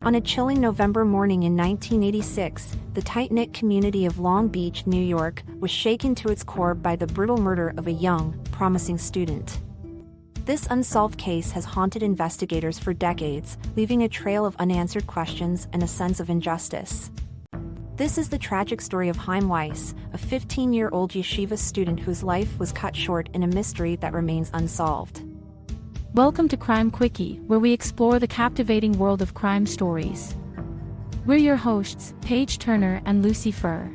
On a chilling November morning in 1986, the tight-knit community of Long Beach, New York, was shaken to its core by the brutal murder of a young, promising student. This unsolved case has haunted investigators for decades, leaving a trail of unanswered questions and a sense of injustice. This is the tragic story of Chaim Weiss, a 15-year-old yeshiva student whose life was cut short in a mystery that remains unsolved. Welcome to Crime Quickie, where we explore the captivating world of crime stories. We're your hosts, Paige Turner and Lucy Furr.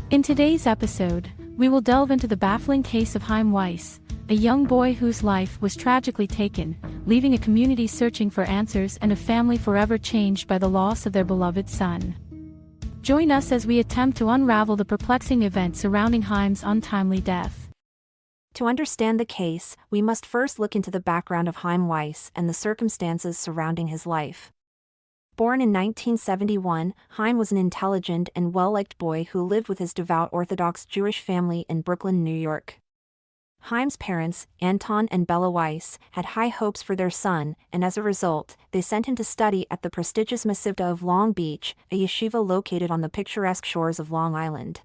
In today's episode, we will delve into the baffling case of Chaim Weiss, a young boy whose life was tragically taken, leaving a community searching for answers and a family forever changed by the loss of their beloved son. Join us as we attempt to unravel the perplexing events surrounding Chaim's untimely death. To understand the case, we must first look into the background of Chaim Weiss and the circumstances surrounding his life. Born in 1971, Chaim was an intelligent and well-liked boy who lived with his devout Orthodox Jewish family in Brooklyn, New York. Chaim's parents, Anton and Bella Weiss, had high hopes for their son, and as a result, they sent him to study at the prestigious Masivta of Long Beach, a yeshiva located on the picturesque shores of Long Island.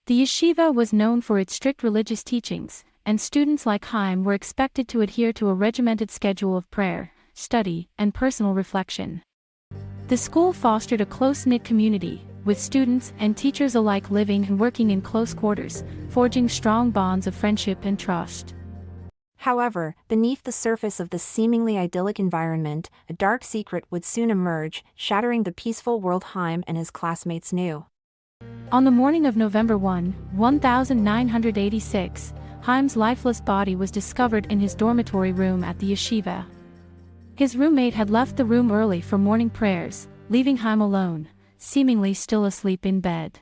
The yeshiva was known for its strict religious teachings, and students like Chaim were expected to adhere to a regimented schedule of prayer, study, and personal reflection. The school fostered a close-knit community, with students and teachers alike living and working in close quarters, forging strong bonds of friendship and trust. However, beneath the surface of this seemingly idyllic environment, a dark secret would soon emerge, shattering the peaceful world Chaim and his classmates knew. On the morning of November 1, 1986, Chaim's lifeless body was discovered in his dormitory room at the yeshiva. His roommate had left the room early for morning prayers, leaving Chaim alone, seemingly still asleep in bed.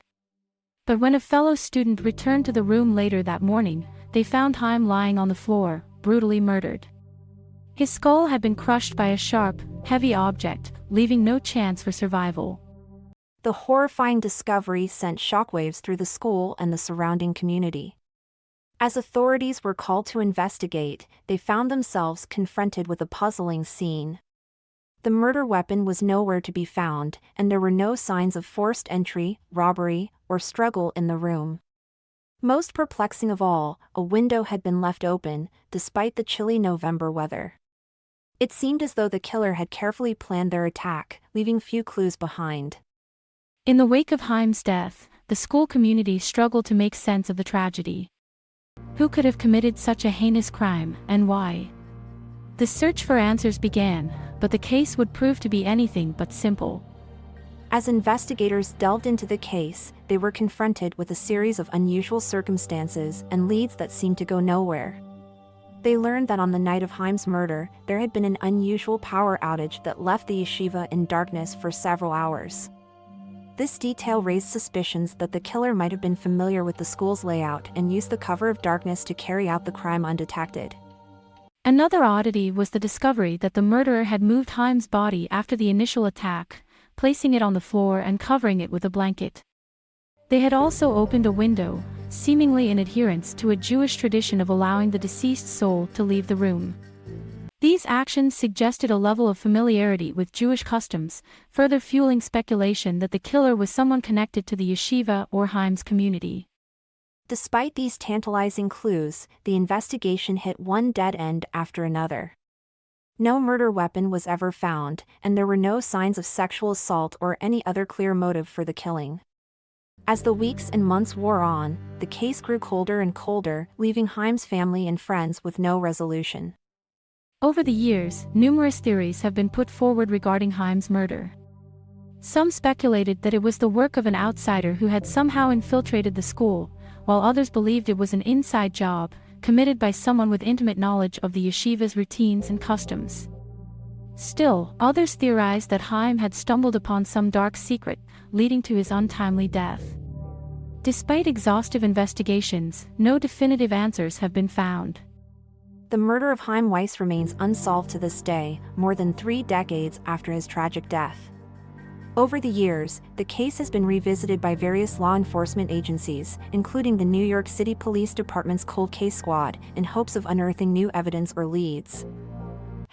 But when a fellow student returned to the room later that morning, they found Chaim lying on the floor, brutally murdered. His skull had been crushed by a sharp, heavy object, leaving no chance for survival. The horrifying discovery sent shockwaves through the school and the surrounding community. As authorities were called to investigate, they found themselves confronted with a puzzling scene. The murder weapon was nowhere to be found, and there were no signs of forced entry, robbery, or struggle in the room. Most perplexing of all, a window had been left open, despite the chilly November weather. It seemed as though the killer had carefully planned their attack, leaving few clues behind. In the wake of Chaim's death, the school community struggled to make sense of the tragedy. Who could have committed such a heinous crime, and why? The search for answers began, but the case would prove to be anything but simple. As investigators delved into the case, they were confronted with a series of unusual circumstances and leads that seemed to go nowhere. They learned that on the night of Chaim's murder, there had been an unusual power outage that left the yeshiva in darkness for several hours. This detail raised suspicions that the killer might have been familiar with the school's layout and used the cover of darkness to carry out the crime undetected. Another oddity was the discovery that the murderer had moved Chaim's body after the initial attack, placing it on the floor and covering it with a blanket. They had also opened a window, seemingly in adherence to a Jewish tradition of allowing the deceased soul to leave the room. These actions suggested a level of familiarity with Jewish customs, further fueling speculation that the killer was someone connected to the yeshiva or Chaim's community. Despite these tantalizing clues, the investigation hit one dead end after another. No murder weapon was ever found, and there were no signs of sexual assault or any other clear motive for the killing. As the weeks and months wore on, the case grew colder and colder, leaving Chaim's family and friends with no resolution. Over the years, numerous theories have been put forward regarding Chaim's murder. Some speculated that it was the work of an outsider who had somehow infiltrated the school, while others believed it was an inside job, committed by someone with intimate knowledge of the yeshiva's routines and customs. Still, others theorized that Chaim had stumbled upon some dark secret, leading to his untimely death. Despite exhaustive investigations, no definitive answers have been found. The murder of Chaim Weiss remains unsolved to this day, more than 3 decades after his tragic death. Over the years, the case has been revisited by various law enforcement agencies, including the New York City Police Department's Cold Case Squad, in hopes of unearthing new evidence or leads.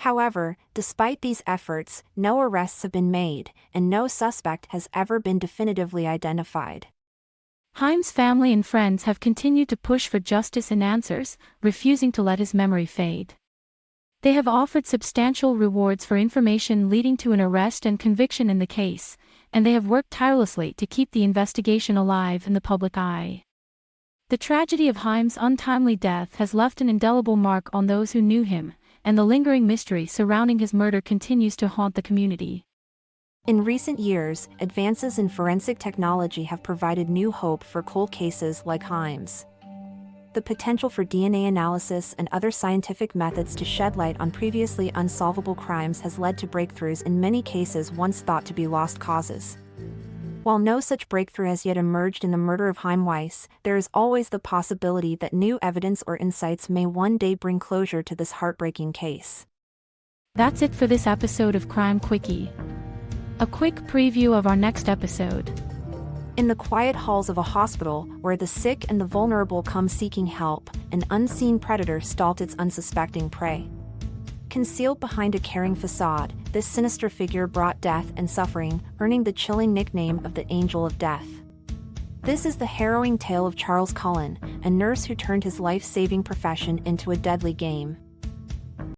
However, despite these efforts, no arrests have been made, and no suspect has ever been definitively identified. Chaim's family and friends have continued to push for justice and answers, refusing to let his memory fade. They have offered substantial rewards for information leading to an arrest and conviction in the case, and they have worked tirelessly to keep the investigation alive in the public eye. The tragedy of Chaim's untimely death has left an indelible mark on those who knew him, and the lingering mystery surrounding his murder continues to haunt the community. In recent years, advances in forensic technology have provided new hope for cold cases like Chaim's. The potential for DNA analysis and other scientific methods to shed light on previously unsolvable crimes has led to breakthroughs in many cases once thought to be lost causes. While no such breakthrough has yet emerged in the murder of Chaim Weiss, there is always the possibility that new evidence or insights may one day bring closure to this heartbreaking case. That's it for this episode of Crime Quickie. A quick preview of our next episode. In the quiet halls of a hospital, where the sick and the vulnerable come seeking help, an unseen predator stalked its unsuspecting prey. Concealed behind a caring facade, this sinister figure brought death and suffering, earning the chilling nickname of the Angel of Death. This is the harrowing tale of Charles Cullen, a nurse who turned his life-saving profession into a deadly game.